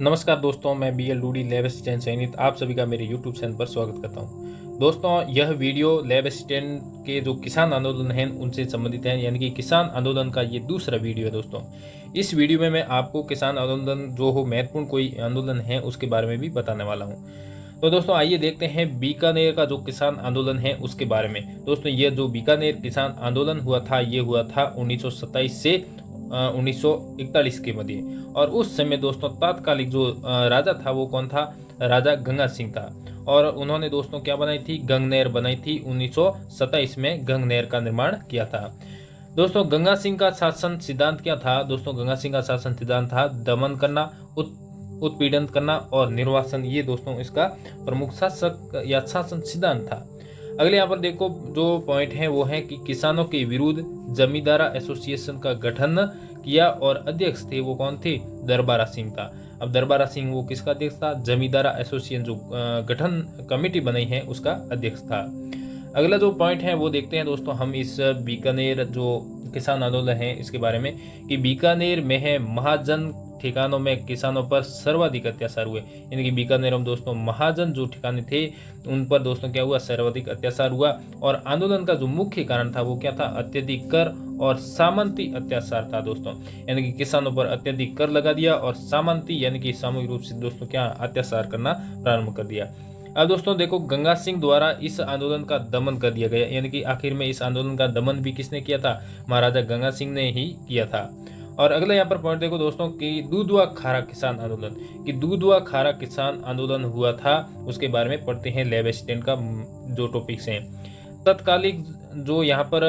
नमस्कार दोस्तों, मैं BL डूडी लैब असिस्टेंट चयनित आप सभी का मेरे YouTube चैनल पर स्वागत करता हूं। दोस्तों, यह वीडियो लैब असिस्टेंट के जो किसान आंदोलन हैं उनसे संबंधित है, यानी कि किसान आंदोलन का ये दूसरा वीडियो है। दोस्तों, इस वीडियो में मैं आपको किसान आंदोलन जो हो महत्वपूर्ण कोई आंदोलन है उसके बारे में भी बताने वाला हूँ। तो दोस्तों आइए देखते हैं बीकानेर का जो किसान आंदोलन है उसके बारे में। दोस्तों, ये जो बीकानेर किसान आंदोलन हुआ था ये हुआ था 1927 से 1941 के मध्य। और उस समय दोस्तों तात्कालिक जो राजा था वो कौन था? राजा गंगा सिंह था। और उन्होंने दोस्तों क्या बनाई थी? गंगनेर बनाई थी। 1927 में गंगनेर का निर्माण किया था। दोस्तों, गंगा सिंह का शासन सिद्धांत क्या था? दोस्तों, गंगा सिंह का शासन सिद्धांत था दमन करना, उत्पीड़न करना और निर्वासन। ये दोस्तों इसका प्रमुख शासक या शासन सिद्धांत था। अगले यहाँ पर देखो जो पॉइंट है वो है कि किसानों के विरुद्ध जमींदारा एसोसिएशन का गठन किया और अध्यक्ष थे वो कौन थे? दरबारा सिंह था। अब दरबारा सिंह वो किसका अध्यक्ष था? जमींदारा एसोसिएशन जो गठन कमेटी बनाई है उसका अध्यक्ष था। अगला जो पॉइंट है वो देखते हैं दोस्तों हम इस बीकानेर जो किसान आंदोलन है इसके बारे में, कि बीकानेर में है महाजन ठिकानों में किसानों पर सर्वाधिक अत्याचार हुए। यानी कि बीकानेर में दोस्तों महाजन जो ठिकाने थे उन पर दोस्तों क्या हुआ? सर्वाधिक अत्याचार हुआ। और आंदोलन का जो मुख्य कारण था वो क्या था? अत्यधिक कर और सामंती अत्याचार था दोस्तों। यानी कि किसानों पर अत्यधिक कर लगा दिया और सामंती यानी कि सामूहिक रूप से दोस्तों क्या अत्याचार करना प्रारंभ कर दिया। अब दोस्तों देखो, गंगा सिंह द्वारा इस आंदोलन का दमन कर दिया गया। यानी कि आखिर में इस आंदोलन का दमन भी किसने किया था? महाराजा गंगा सिंह ने ही किया था। और अगला यहाँ पर पॉइंट देखो दोस्तों कि दूधवा खारा किसान आंदोलन, कि दूधवा खारा किसान आंदोलन हुआ था उसके बारे में पढ़ते हैं लैब असिस्टेंट का जो टॉपिक्स हैं। तत्कालिक जो यहाँ पर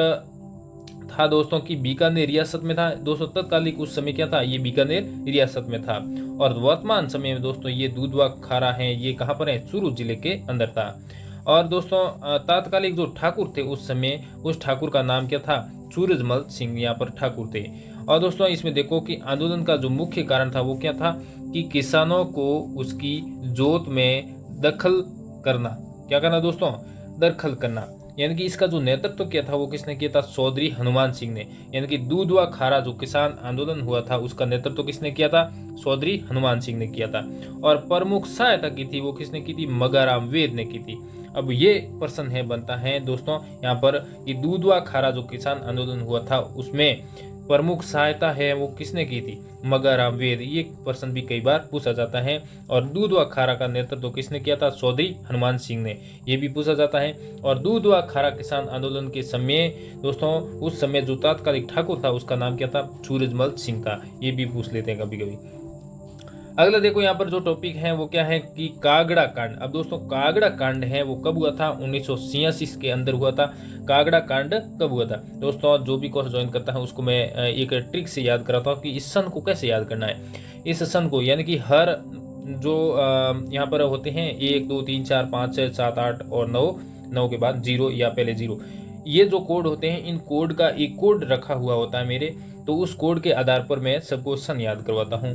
था दोस्तों कि बीकानेर रियासत में था। दोस्तों तत्कालिक उस समय क्या था? ये बीकानेर रियासत में था। और वर्तमान समय में दोस्तों ये दूधवा खारा है ये कहाँ पर है? चूरू जिले के अंदर था। और दोस्तों तात्कालिक जो ठाकुर थे उस समय, उस ठाकुर का नाम क्या था? सूरजमल सिंह यहाँ पर ठाकुर थे। और दोस्तों इसमें देखो कि आंदोलन का जो मुख्य कारण था वो क्या था? कि किसानों को उसकी जोत में दखल करना। क्या करना दोस्तों? दखल करना। यानी कि इसका जो नेतृत्व किया था वो किसने किया था? चौधरी हनुमान सिंह ने। यानी कि दूधवा खारा जो किसान आंदोलन हुआ था उसका नेतृत्व किसने किया था? चौधरी हनुमान सिंह ने किया था। और प्रमुख सहायता की थी वो किसने की थी? मगाराम वेद ने की थी। अब ये प्रश्न है बनता है दोस्तों यहाँ पर कि दूधवा खारा जो किसान आंदोलन हुआ था उसमें प्रमुख सहायता है वो किसने की थी? मगाराम वेद। ये प्रश्न भी कई बार पूछा जाता है। और दूधवा खारा का नेतृत्व किसने किया था? चौधरी हनुमान सिंह ने। ये भी पूछा जाता है। और दूधवा खारा किसान आंदोलन के समय दोस्तों उस समय जो तात्कालिक ठाकुर था उसका नाम क्या था? सूरजमल सिंह था। ये भी पूछ लेते हैं कभी कभी। अगला देखो यहाँ पर जो टॉपिक है वो क्या है कि कागड़ा कांड। अब दोस्तों कागड़ा कांड है वो कब हुआ था? 1986 के अंदर हुआ था। कागड़ा कांड कब हुआ था? दोस्तों जो भी कोर्स ज्वाइन करता है उसको मैं एक ट्रिक से याद कराता हूँ कि इस सन को कैसे याद करना है। इस सन को यानी कि हर जो यहाँ पर होते हैं 1 2 3 4 5 6 7 8 और 9 के बाद 0 या पहले 0, ये जो कोड होते हैं इन कोड का एक कोड रखा हुआ होता है मेरे, तो उस कोड के आधार पर मैं सबको सन याद करवाता हूँ।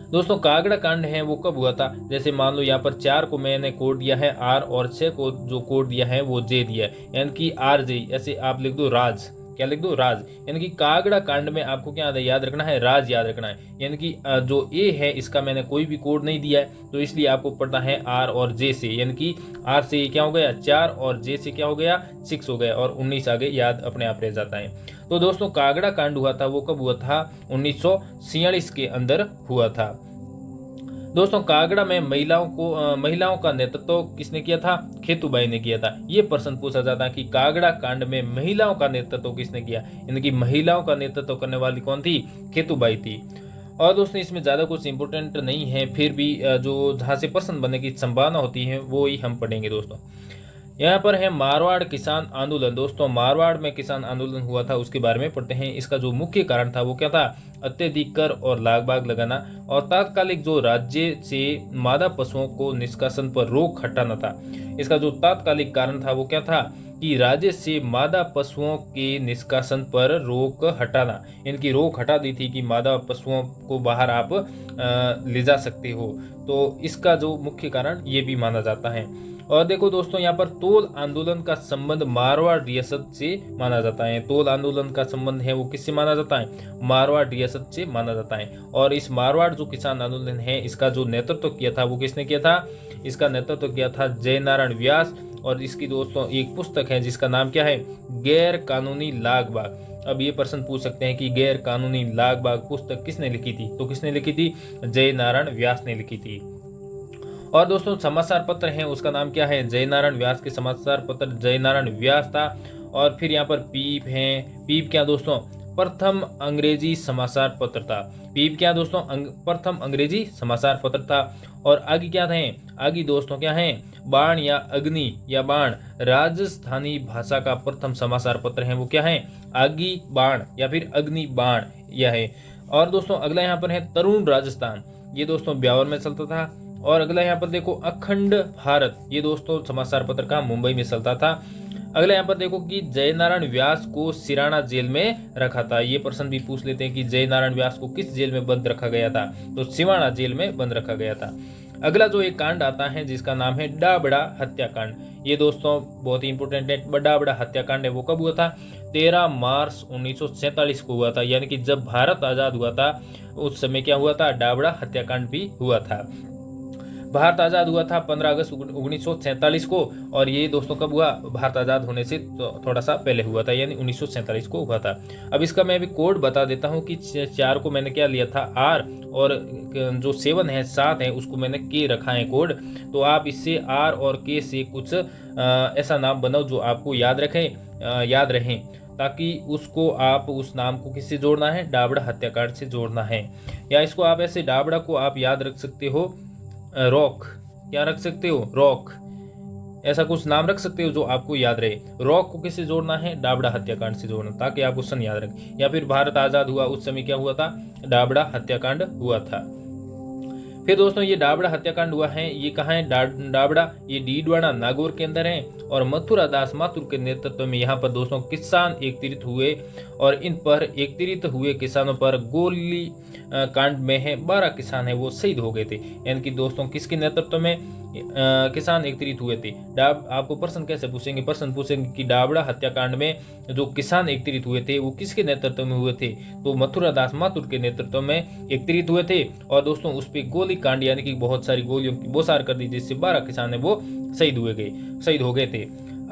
दोस्तों कागड़ा कांड है वो कब हुआ था? जैसे मान लो यहाँ पर 4 को मैंने कोड दिया है आर और 6 को जो कोड दिया है वो जे दिया है, यानी कि आर जे। ऐसे आप लिख दो राज। क्या लिख दो? राज। यानी कि कागड़ा कांड में आपको क्या याद रखना है? राज याद रखना है। यानी कि जो ए है इसका मैंने कोई भी कोड नहीं दिया है तो इसलिए आपको पढ़ना है आर और जे से। यानी कि आर से क्या हो गया? 4 और जे से क्या हो गया? 6 हो गया और 19 आगे याद अपने आप रह जाता है। तो दोस्तों कागड़ा कांड हुआ था वो कब हुआ था? 1946 के अंदर हुआ था। दोस्तों कागड़ा में महिलाओं का नेतृत्व किसने किया था? खेतूबाई ने किया था। ये प्रश्न पूछा जाता है कि कागड़ा कांड में महिलाओं का नेतृत्व किसने किया? यानी कि महिलाओं का नेतृत्व करने वाली कौन थी? खेतूबाई थी। और दोस्तों इसमें ज़्यादा कुछ इंपॉर्टेंट नहीं है, फिर भी जो जहाँ से प्रश्न बनने की संभावना होती है वो ही हम पढ़ेंगे दोस्तों। यहाँ पर है मारवाड़ किसान आंदोलन। दोस्तों मारवाड़ में किसान आंदोलन हुआ था उसके बारे में पढ़ते हैं। इसका जो मुख्य कारण था वो क्या था? अत्यधिक कर और लागबाग लगाना और तात्कालिक जो राज्य से मादा पशुओं को निष्कासन पर रोक हटाना था। इसका जो तात्कालिक कारण था वो क्या था? कि राज्य से मादा पशुओं के निष्कासन पर रोक हटाना। इनकी रोक हटा दी थी कि मादा पशुओं को बाहर आप ले जा सकते हो। तो इसका जो मुख्य कारण ये भी माना जाता है। और देखो दोस्तों, यहाँ पर तोल आंदोलन का संबंध मारवाड़ रियासत से माना जाता है। तोल आंदोलन का संबंध है वो किससे माना जाता है? मारवाड़ रियासत से माना जाता है। और इस मारवाड़ जो किसान आंदोलन है, इसका जो नेतृत्व किया था वो किसने किया था? इसका नेतृत्व किया था जयनारायण व्यास। और इसकी दोस्तों एक पुस्तक है जिसका नाम क्या है? गैर कानूनी लाग बाग। अब ये प्रश्न पूछ सकते हैं कि गैर कानूनी लाग बाग पुस्तक किसने लिखी थी? तो किसने लिखी थी? जयनारायण व्यास ने लिखी थी। और दोस्तों समाचार पत्र है उसका नाम क्या है? जयनारायण व्यास के समाचार पत्र जयनारायण व्यास था। और फिर यहाँ पर पीप है। पीप क्या दोस्तों? प्रथम अंग्रेजी समाचार पत्र था। पीप क्या दोस्तों? प्रथम अंग्रेजी समाचार पत्र था। और आगे क्या थे? आगे दोस्तों क्या है? बाण या अग्नि या बाण राजस्थानी भाषा का प्रथम समाचार पत्र है वो क्या है? आगी बाण या फिर अग्नि बाण यह है। और दोस्तों अगला यहाँ पर है तरुण राजस्थान, ये दोस्तों ब्यावर में चलता था। और अगला यहाँ पर देखो अखंड भारत, ये दोस्तों समाचार पत्र का मुंबई में चलता था। अगला यहाँ पर देखो कि जयनारायण व्यास को सिराना जेल में रखा था। ये प्रश्न भी पूछ लेते हैं कि जयनारायण व्यास को किस जेल में बंद रखा गया था? तो सिवाना जेल में बंद रखा गया था। अगला जो एक कांड आता है जिसका नाम है डाबड़ा हत्याकांड, ये दोस्तों बहुत ही इंपोर्टेंट है। डाबड़ा हत्याकांड है वो कब हुआ था? 13 मार्च 1947 को हुआ था, यानी कि जब भारत आजाद हुआ था उस समय क्या हुआ था? डाबड़ा हत्याकांड भी हुआ था। भारत आज़ाद हुआ था 15 अगस्त 1947 को। और ये दोस्तों कब हुआ? भारत आज़ाद होने से थोड़ा सा पहले हुआ था, यानी 1947 को हुआ था। अब इसका मैं भी कोड बता देता हूँ कि 4 को मैंने क्या लिया था? आर, और जो 7 है 7 है उसको मैंने के रखा है कोड। तो आप इससे आर और के से कुछ ऐसा नाम बनाओ जो आपको याद रहें, ताकि उसको आप उस नाम को किससे जोड़ना है? डाबड़ा हत्याकांड से जोड़ना है। या इसको आप ऐसे डाबड़ा को आप याद रख सकते हो रॉक, क्या रख सकते हो? रॉक, ऐसा कुछ नाम रख सकते हो जो आपको याद रहे। रॉक को किससे जोड़ना है? डाबड़ा हत्याकांड से जोड़ना, ताकि आप उस सन याद रखें। या फिर भारत आजाद हुआ उस समय क्या हुआ था? डाबड़ा हत्याकांड हुआ था। फिर दोस्तों ये डाबड़ा हत्याकांड हुआ है, ये कहाँ है? डाबड़ा ये डीडवाना नागौर के अंदर है। और मथुरा दास माथुर के नेतृत्व में यहाँ पर दोस्तों किसान एकत्रित हुए। और इन पर एकत्रित हुए किसानों पर गोली कांड में है 12 किसान है वो शहीद हो गए थे। यानी कि दोस्तों किसके नेतृत्व में किसान एकत्रित हुए थे? आपको प्रश्न कैसे पूछेंगे? प्रश्न पूछेंगे कि डाबड़ा हत्याकांड में जो किसान एकत्रित हुए थे वो किसके नेतृत्व में हुए थे? तो मथुरा दास माथुर के नेतृत्व में एकत्रित हुए थे। और दोस्तों उस पर गोली कांड यानी कि बहुत सारी गोलियों की बौछार कर दी, जिससे 12 किसान है वो शहीद हो गए थे।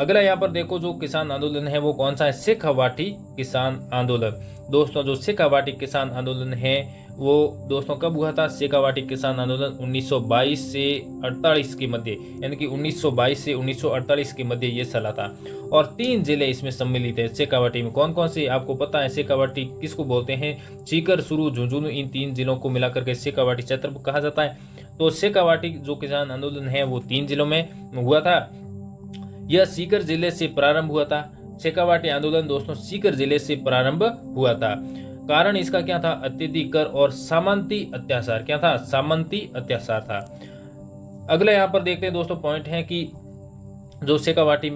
अगला यहाँ पर देखो जो किसान आंदोलन है वो कौन सा है? शेखावाटी किसान आंदोलन। दोस्तों जो शेखावाटी किसान आंदोलन है वो दोस्तों कब हुआ था? शेखावाटी किसान आंदोलन 1922 से 48 के मध्य, यानी कि 1922 से 1948 के मध्य ये चला था। और 3 जिले इसमें सम्मिलित है। शेखावाटी में कौन कौन से आपको पता है? शेखावाटी किसको बोलते हैं? सीकर, सुरू, झुंझुनू, इन 3 जिलों को मिलाकर के शेखावाटी क्षेत्र कहा जाता है। तो शेखावाटी जो किसान आंदोलन है वो 3 जिलों में हुआ था। यह सीकर जिले से प्रारंभ हुआ था। शेखावाटी आंदोलन दोस्तों सीकर जिले से प्रारंभ हुआ था। कारण इसका क्या था? अत्यधिक कर और सामंती अत्याचार। क्या था? सामंती अत्याचार था। अगला यहाँ पर देखते हैं दोस्तों पॉइंट है कि जो शेखावाटी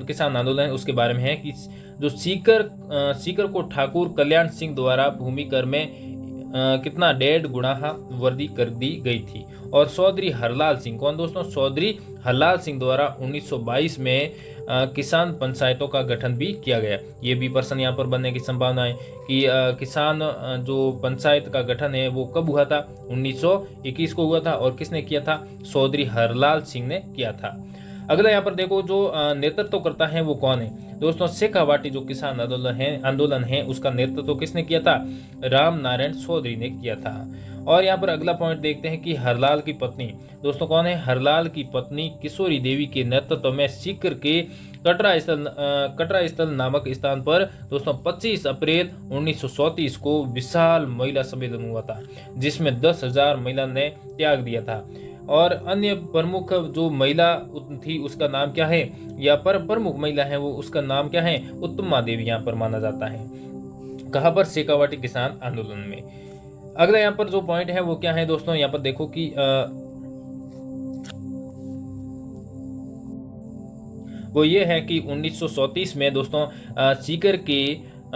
किसान आंदोलन है उसके बारे में है कि जो सीकर को ठाकुर कल्याण सिंह द्वारा भूमि कर में कितना 1.5 गुणा वृद्धि कर दी गई थी। और चौधरी हरलाल सिंह, कौन दोस्तों? चौधरी हरलाल सिंह द्वारा 1922 में किसान पंचायतों का गठन भी किया गया। ये भी प्रश्न यहाँ पर बनने की संभावना है कि किसान जो पंचायत का गठन है वो कब हुआ था? 1921 को हुआ था। और किसने किया था? चौधरी हरलाल सिंह ने किया था। अगला यहाँ पर देखो जो नेतृत्व करता है वो कौन है? दोस्तों शेखावाटी जो किसान आंदोलन है उसका नेतृत्व किसने किया था? राम नारायण चौधरी ने किया था। और यहाँ पर अगला पॉइंट देखते हैं कि हरलाल की पत्नी दोस्तों कौन है? हरलाल की पत्नी किशोरी देवी के नेतृत्व में सीकर के कटरा स्थल नामक स्थान पर दोस्तों 25 अप्रैल 1934 को विशाल महिला सम्मेलन हुआ था, जिसमें 10,000 महिला ने त्याग दिया था। और अन्य प्रमुख जो महिला थी उसका नाम क्या है? या प्रमुख महिला है वो उसका नाम क्या है? उत्तमा देवी यहाँ पर माना जाता है। कहाँ पर? शेखावाटी किसान आंदोलन में। अगला यहाँ पर जो पॉइंट है वो क्या है दोस्तों? यहाँ पर देखो कि वो ये है कि 1934 में दोस्तों सीकर के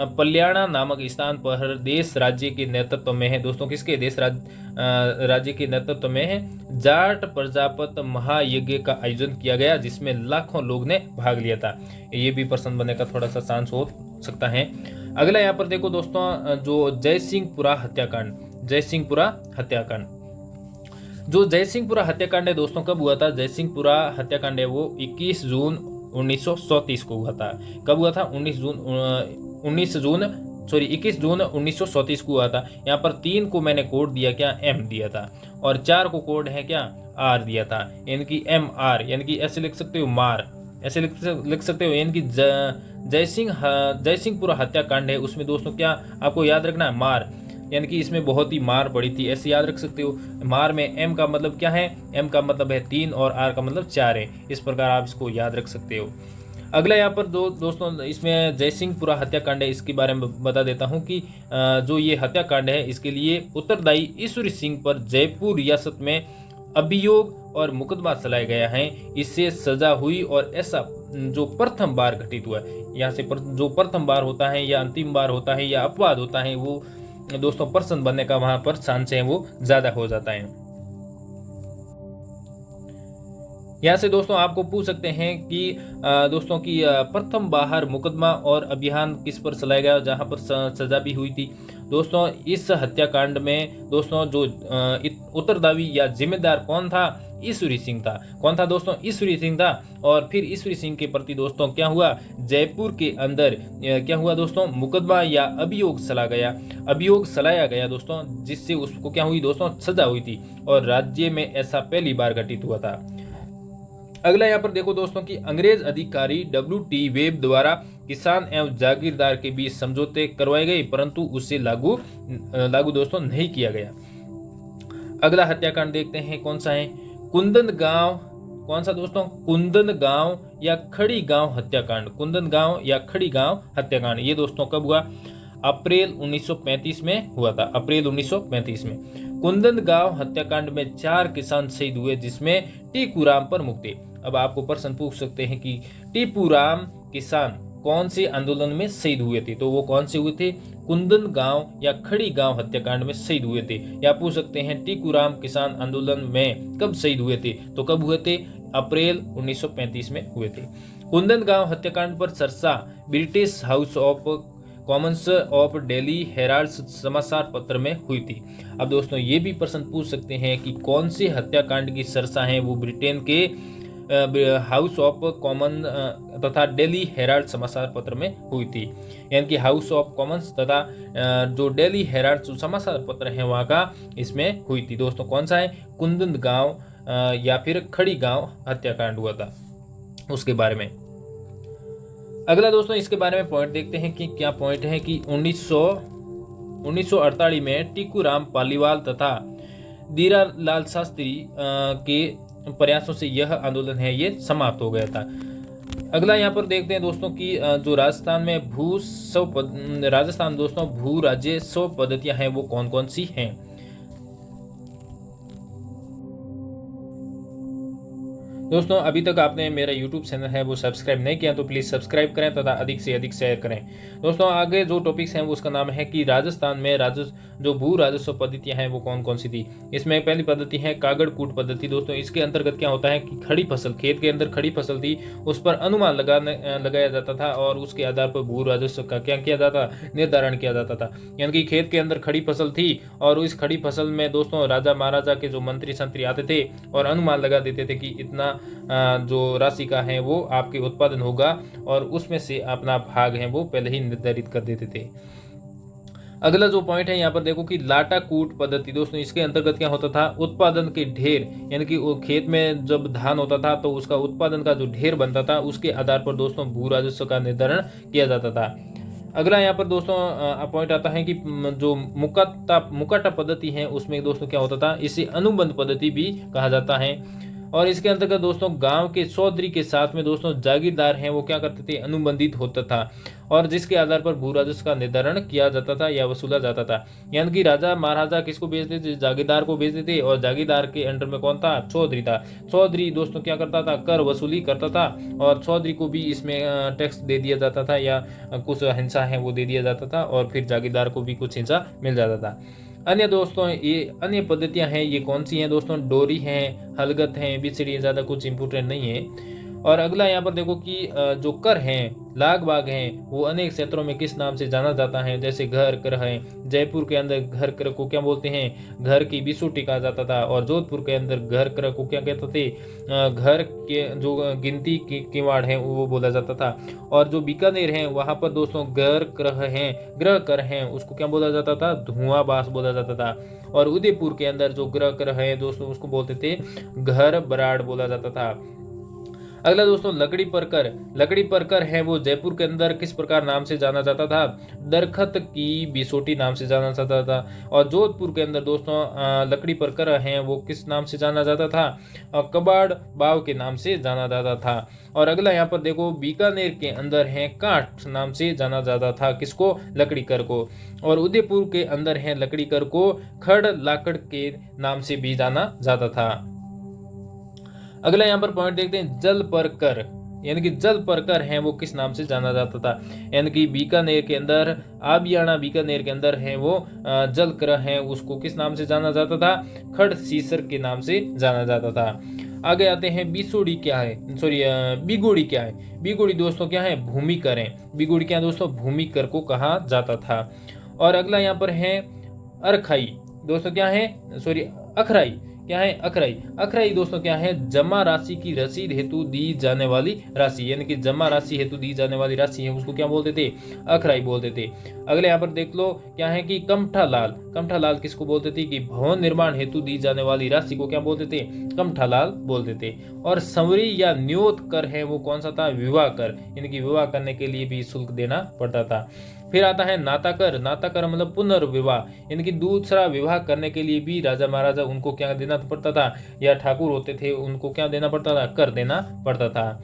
पल्याणा नामक स्थान पर देश राज्य के नेतृत्व में है। दोस्तों किसके देश राज्य के नेतृत्व में है? जाट प्रजापत महायज्ञ का आयोजन किया गया, जिसमें लाखों लोग ने भाग लिया था। ये भी प्रश्न बनने का थोड़ा सा चांस हो सकता है। अगला यहाँ पर देखो दोस्तों, जो जयसिंहपुरा हत्याकांड, जयसिंहपुरा हत्याकांड, जो जयसिंहपुरा हत्याकांड है दोस्तों कब हुआ था? जयसिंहपुरा हत्याकांड है वो 21 जून 1937 को हुआ था। कब हुआ था? 21 जून 1937 को हुआ था। यहाँ पर 3 को मैंने कोड दिया क्या? M दिया था, और 4 को कोड है क्या? R दिया था, यानी कि MR, यानी कि ऐसे लिख सकते हो मार, ऐसे लिख सकते हो, यानी कि जयसिंहपुरा हत्याकांड है उसमें दोस्तों क्या आपको याद रखना है? मार, यानी कि इसमें बहुत ही मार पड़ी थी, ऐसे याद रख सकते हो। मार में M का मतलब क्या है? M का मतलब है 3 और R का मतलब 4 है। इस प्रकार आप इसको याद रख सकते हो। अगला यहाँ पर दोस्तों इसमें जयसिंहपुरा हत्याकांड है, इसके बारे में बता देता हूँ कि जो ये हत्याकांड है इसके लिए उत्तरदायी ईश्वरी सिंह पर जयपुर रियासत में अभियोग और मुकदमा चलाया गया है। इससे सजा हुई और ऐसा जो प्रथम बार घटित हुआ है, यहाँ से जो प्रथम बार होता है या अंतिम बार होता है या अपवाद होता है, वो दोस्तों प्रश्न बनने का वहां पर चांस है वो ज्यादा हो जाता है। यहाँ से दोस्तों आपको पूछ सकते हैं कि दोस्तों की प्रथम बाहर मुकदमा और अभियान किस पर चलाया गया, जहां पर सजा भी हुई थी। दोस्तों इस हत्याकांड में दोस्तों जो उत्तरदायी या जिम्मेदार कौन था? ईश्वरी सिंह था। कौन था दोस्तों? ईश्वरी सिंह था। और फिर ईश्वरी सिंह के प्रति दोस्तों क्या हुआ? जयपुर के अंदर क्या हुआ दोस्तों? मुकदमा या अभियोग चलाया गया दोस्तों, जिससे उसको क्या हुई दोस्तों? सजा हुई थी, और राज्य में ऐसा पहली बार घटित हुआ था। अगला यहाँ पर देखो दोस्तों कि अंग्रेज अधिकारी WT वेब द्वारा किसान एवं जागीरदार के बीच समझौते करवाए गए, परंतु उसे लागू दोस्तों नहीं किया गया। अगला हत्याकांड देखते हैं कौन सा है? कुंदन गांव। कौन सा दोस्तों? कुंदन गांव या खड़ी गांव हत्याकांड। कुंदन गांव या खड़ी गांव हत्याकांड, ये दोस्तों कब हुआ? अप्रैल 1935 में हुआ था। अप्रैल 1935 में कुंदन गांव हत्याकांड में 4 किसान शहीद हुए, जिसमें टीकूराम प्रमुख थे। अब आपको प्रश्न पूछ सकते हैं कि टीकूराम किसान कौन से आंदोलन में शहीद हुए थे? तो वो कौन से हुए थे? कुंदन गांव या खड़ी गांव हत्याकांड में शहीद हुए थे। या पूछ सकते हैं टीकूराम किसान आंदोलन में कब शहीद हुए थे? तो कब हुए थे? अप्रैल 1935 में हुए थे। कुंदन गांव हत्याकांड पर चर्चा British house of Commons of Delhi Herald समाचार पत्र में हुई थी। अब दोस्तों ये भी प्रश्न पूछ सकते हैं कि कौन से हत्याकांड की चर्चा है वो ब्रिटेन के हाउस ऑफ कॉमन तथा दिल्ली हेराल्ड समाचार पत्र में हुई थी। यानी कि हाउस ऑफ कॉमन्स तथा जो दिल्ली हेराल्ड समाचार पत्र है वहाँ का इसमें हुई थी। दोस्तों कौन सा है? कुंदन गांव या फिर खड़ी गांव हत्याकांड हुआ था, उसके बारे में। अगला दोस्तों इसके बारे में पॉइंट देखते हैं कि क्या पॉइंट है कि 1948 में टीकूराम पालीवाल तथा दीरालाल शास्त्री के प्रयासों से यह आंदोलन है ये समाप्त हो गया था। अगला यहाँ पर देखते हैं दोस्तों कि जो राजस्थान दोस्तों भू राजस्व पद्धतियां हैं वो कौन कौन सी हैं। दोस्तों अभी तक आपने मेरा YouTube चैनल है वो सब्सक्राइब नहीं किया तो प्लीज़ सब्सक्राइब करें तथा अधिक से अधिक शेयर करें। दोस्तों आगे जो टॉपिक्स हैं वो उसका नाम है कि राजस्थान में जो भू राजस्व पद्धतियां हैं वो कौन कौन सी थी। इसमें पहली पद्धति है कागड़कूट पद्धति। दोस्तों इसके अंतर्गत क्या होता है कि खड़ी फसल, खेत के अंदर खड़ी फसल थी, उस पर अनुमान लगाया जाता था और उसके आधार पर भू राजस्व का क्या किया जाता, निर्धारण किया जाता था। यानी कि खेत के अंदर खड़ी फसल थी और इस खड़ी फसल में दोस्तों राजा महाराजा के जो मंत्री संतरी आते थे और अनुमान लगा देते थे कि इतना जो राशि का है वो आपके उत्पादन होगा, और उसमें से अपना भाग है वो पहले ही निर्धारित कर देते थे। अगला जो पॉइंट है यहाँ पर देखो कि लाटाकूट पद्धति। दोस्तों इसके अंतर्गत क्या होता था? उत्पादन के ढेर, यानी कि वो खेत में जब धान होता था तो उसका उत्पादन का जो ढेर बनता था उसके आधार पर दोस्तों भू राजस्व का निर्धारण किया जाता था। अगला यहाँ पर दोस्तों पॉइंट आता है कि जो मुकाटा पद्धति है उसमें दोस्तों क्या होता था? इसे अनुबंध पद्धति भी कहा जाता है। और इसके अंतर्गत दोस्तों गांव के चौधरी के साथ में दोस्तों जागीरदार हैं वो क्या करते थे, अनुबंधित होता था और जिसके आधार पर भू राजस्व का निर्धारण किया जाता था या वसूला जाता था। यानी कि राजा महाराजा किसको भेजते थे, जागीरदार को भेजते थे और जागीरदार के अंडर में कौन था, चौधरी था। चौधरी दोस्तों क्या करता था, कर वसूली करता था और चौधरी को भी इसमें टैक्स दे दिया जाता था या कुछ हिस्सा है वो दे दिया जाता था और फिर जागीरदार को भी कुछ हिस्सा मिल जाता था। अन्य दोस्तों ये अन्य पद्धतियां हैं, ये कौन सी हैं दोस्तों, डोरी हैं, हलगत हैं, बिछड़ी, ज़्यादा कुछ इंपोर्टेंट नहीं है। और अगला यहाँ पर देखो कि जो कर हैं, लाग बाग हैं, वो अनेक क्षेत्रों में किस नाम से जाना जाता है, जैसे घर कर है। जयपुर के अंदर घर कर को क्या बोलते हैं, घर की बिसुटी कहा जाता था और जोधपुर के अंदर घर कर को क्या कहते थे, घर के जो गिनती की किवाड़ है वो बोला जाता था। और जो बीकानेर है वहाँ पर दोस्तों घर ग्रह हैं, ग्रह कर हैं, उसको क्या बोला जाता था, धुआं बास बोला जाता था। और उदयपुर के अंदर जो ग्रह कर है दोस्तों उसको बोलते थे घर बराड़ बोला जाता था। अगला दोस्तों लकड़ी पर कर। लकड़ी पर कर है वो जयपुर के अंदर किस प्रकार नाम से जाना जाता था, दरखत की बिसोटी नाम से जाना जाता था। और जोधपुर के अंदर दोस्तों लकड़ी पर कर है वो किस नाम से जाना जाता था, कबाड़ बाव के नाम से जाना जाता था। और अगला यहाँ पर देखो बीकानेर के अंदर है काठ नाम से जाना जाता था, किसको, लकड़ी कर को। और उदयपुर के अंदर है लकड़ी कर को खड़ लाकड़ के नाम से भी जाना जाता था। अगला यहाँ पर पॉइंट देखते हैं जल पर कर, यानी कि जल पर कर है वो किस नाम से जाना जाता था, यानी कि बीकानेर के अंदर आबियाना बीकानेर के अंदर है वो जल कर है उसको किस नाम से जाना जाता था, खड़ सीसर के नाम से जाना जाता था। आगे आते हैं बिसोड़ी क्या है, सॉरी बिगोड़ी क्या है। बिगोड़ी दोस्तों क्या है, भूमि कर है। बिगोड़ी क्या है दोस्तों, भूमि कर को कहा जाता था। और अगला यहाँ पर है अरखाई दोस्तों क्या है, सॉरी अखराई क्या है, अखराई। अखराई दोस्तों क्या है, जमा राशि की रसीद हेतु दी जाने वाली राशि, यानी कि जमा राशि हेतु दी जाने वाली राशि है उसको क्या बोलते थे, अखराई बोलते थे। अगले यहाँ पर देख लो क्या है कि कमठा लाल। कमठा लाल किसको बोलते थे, कि भवन निर्माण हेतु दी जाने वाली राशि को क्या बोलते थे, कमठा लाल बोलते थे। और संवरी या न्योत कर है वो कौन सा था, विवाह कर, यानी कि विवाह करने के लिए भी शुल्क देना पड़ता था। फिर आता है नाता कर। नाता कर मतलब पुनर्विवाह, यानी कि दूसरा विवाह करने के लिए भी राजा महाराजा उनको क्या देना पड़ता था, या ठाकुर होते थे उनको क्या देना पड़ता था, कर देना पड़ता था।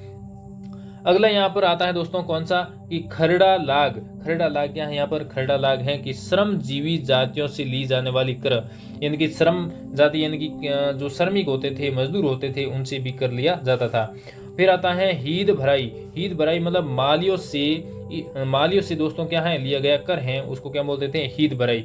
अगला यहाँ पर आता है दोस्तों कौन सा, कि खरड़ा लाग। खरड़ा लाग क्या है, यहाँ पर खरड़ा लाग है कि श्रमजीवी जातियों से ली जाने वाली कर, यानी कि श्रम जाति यानी कि जो श्रमिक होते थे, मजदूर होते थे, उनसे भी कर लिया जाता था। फिर आता है हीद भराई। हीद भराई मतलब मालियों से दोस्तों क्या है, लिया गया कर है उसको क्या बोलते थे, हीद भराई।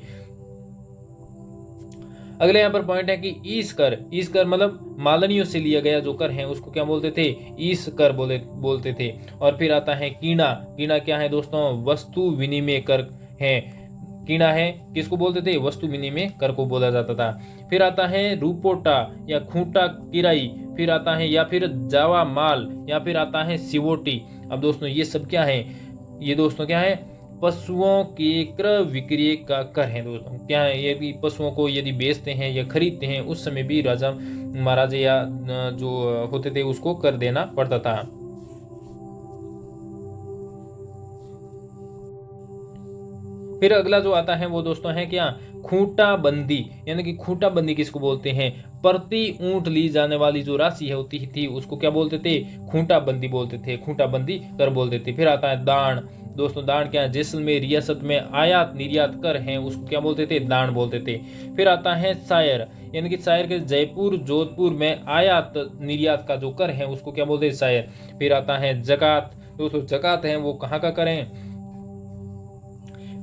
अगले यहाँ पर पॉइंट है कि ईस कर। ईस कर मतलब मालनियों से लिया गया जो कर है उसको क्या बोलते थे, ईस कर बोलते थे। और फिर आता है कीणा। कीणा क्या है दोस्तों, वस्तु विनिमय कर है। कीणा है किसको बोलते थे, वस्तु विनिमय कर को बोला जाता था। फिर आता है रूपोटा या खूंटा किराई। फिर आता है या फिर जावा माल, या फिर आता है सिवोटी। अब दोस्तों ये सब क्या है, ये दोस्तों क्या है, पशुओं के क्रय विक्रय का कर है दोस्तों। क्या है, यदि पशुओं को यदि बेचते हैं या खरीदते हैं उस समय भी राजा महाराजा या जो होते थे उसको कर देना पड़ता था। फिर अगला जो आता है वो दोस्तों है क्या, खूंटा बंदी। यानी कि खूंटा बंदी किसको बोलते हैं, प्रति ऊंट ली जाने वाली जो राशि है होती थी उसको क्या बोलते थे, खूंटा बंदी बोलते थे, खूंटा बंदी कर बोलते थे। फिर आता है दान। दोस्तों दान क्या है, जैसलमेर रियासत में आयात निर्यात कर हैं उसको क्या बोलते थे, दान बोलते थे। फिर आता है शायर, यानी कि शायर के जयपुर जोधपुर में आयात निर्यात का जो कर है उसको क्या बोलते हैं, शायर। फिर आता है जकात। दोस्तों जकात है वो कहाँ का करें,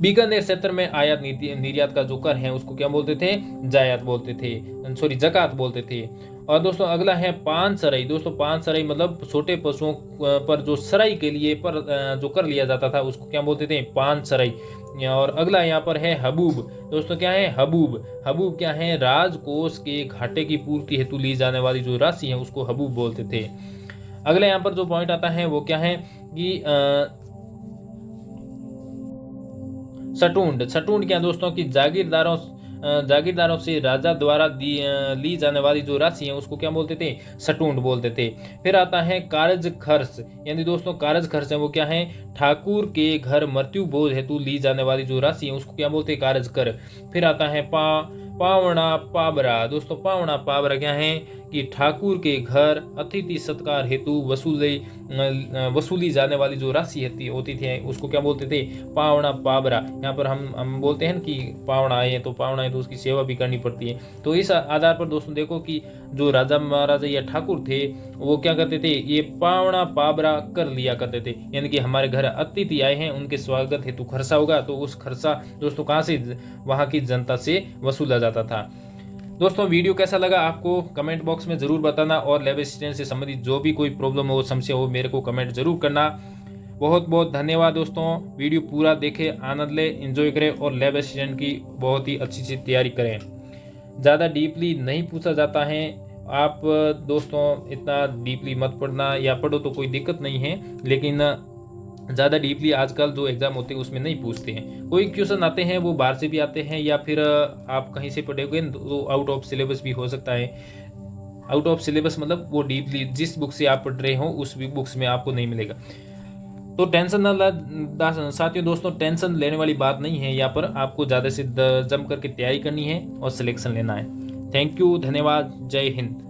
बीकानेर क्षेत्र में आयात निर्यात का जो कर है उसको क्या बोलते थे, जायत बोलते थे, सॉरी जकात बोलते थे। और दोस्तों अगला है पान सराई। दोस्तों पान सराई मतलब छोटे पशुओं पर जो सराई के लिए पर जो कर लिया जाता था उसको क्या बोलते थे, पान सराई। और अगला यहाँ पर है हबूब। दोस्तों क्या है, हबूब। हबूब क्या है, राजकोष के घाटे की पूर्ति हेतु ली जाने वाली जो राशि है उसको हबूब बोलते थे। अगला यहाँ पर जो पॉइंट आता है वो क्या है कि सटुंड। सटुंड क्या दोस्तों की जागीरदारों से राजा द्वारा ली जाने वाली जो राशि है उसको क्या बोलते थे, सटुंड बोलते थे। फिर आता है कारज खर्च, यानी दोस्तों कारज खर्च है वो क्या है, ठाकुर के घर मृत्यु बोझ हेतु ली जाने वाली जो राशि है उसको क्या बोलते हैं, कारज कर। फिर आता है पावना पाबरा। दोस्तों पावना पाबरा क्या है कि ठाकुर के घर अतिथि सत्कार हेतु वसूली जाने वाली जो राशि होती थी उसको क्या बोलते थे, पावना पाबरा। यहाँ पर हम बोलते हैं कि पावना आए तो उसकी सेवा भी करनी पड़ती है। तो इस आधार पर दोस्तों देखो कि जो राजा महाराजा या ठाकुर थे वो क्या करते थे, ये पावना पाबरा कर लिया करते थे। यानी कि हमारे घर अतिथि आए हैं, उनके स्वागत हेतु खर्चा होगा, तो उस खर्चा दोस्तों कहाँ से, वहाँ की जनता से वसूला जाता था। दोस्तों वीडियो कैसा लगा आपको कमेंट बॉक्स में ज़रूर बताना, और लेब असिस्टेंट से संबंधित जो भी कोई प्रॉब्लम हो, समस्या हो, मेरे को कमेंट ज़रूर करना। बहुत बहुत धन्यवाद दोस्तों। वीडियो पूरा देखें, आनंद लें, एंजॉय करें और लेब असिस्टेंट की बहुत ही अच्छी से तैयारी करें। ज़्यादा डीपली नहीं पूछा जाता है, आप दोस्तों इतना डीपली मत पढ़ना, या पढ़ो तो कोई दिक्कत नहीं है, लेकिन ज़्यादा डीपली आजकल जो एग्ज़ाम होते हैं उसमें नहीं पूछते हैं। कोई क्वेश्चन आते हैं वो बाहर से भी आते हैं, या फिर आप कहीं से पढ़ोगे तो आउट ऑफ सिलेबस भी हो सकता है। आउट ऑफ सिलेबस मतलब वो डीपली जिस बुक से आप पढ़ रहे हो उस बुक्स में आपको नहीं मिलेगा। तो टेंशन ना साथियों, दोस्तों टेंशन लेने वाली बात नहीं है। यहाँ पर आपको ज़्यादा से जम करके तैयारी करनी है और सिलेक्शन लेना है। थैंक यू, धन्यवाद, जय हिंद।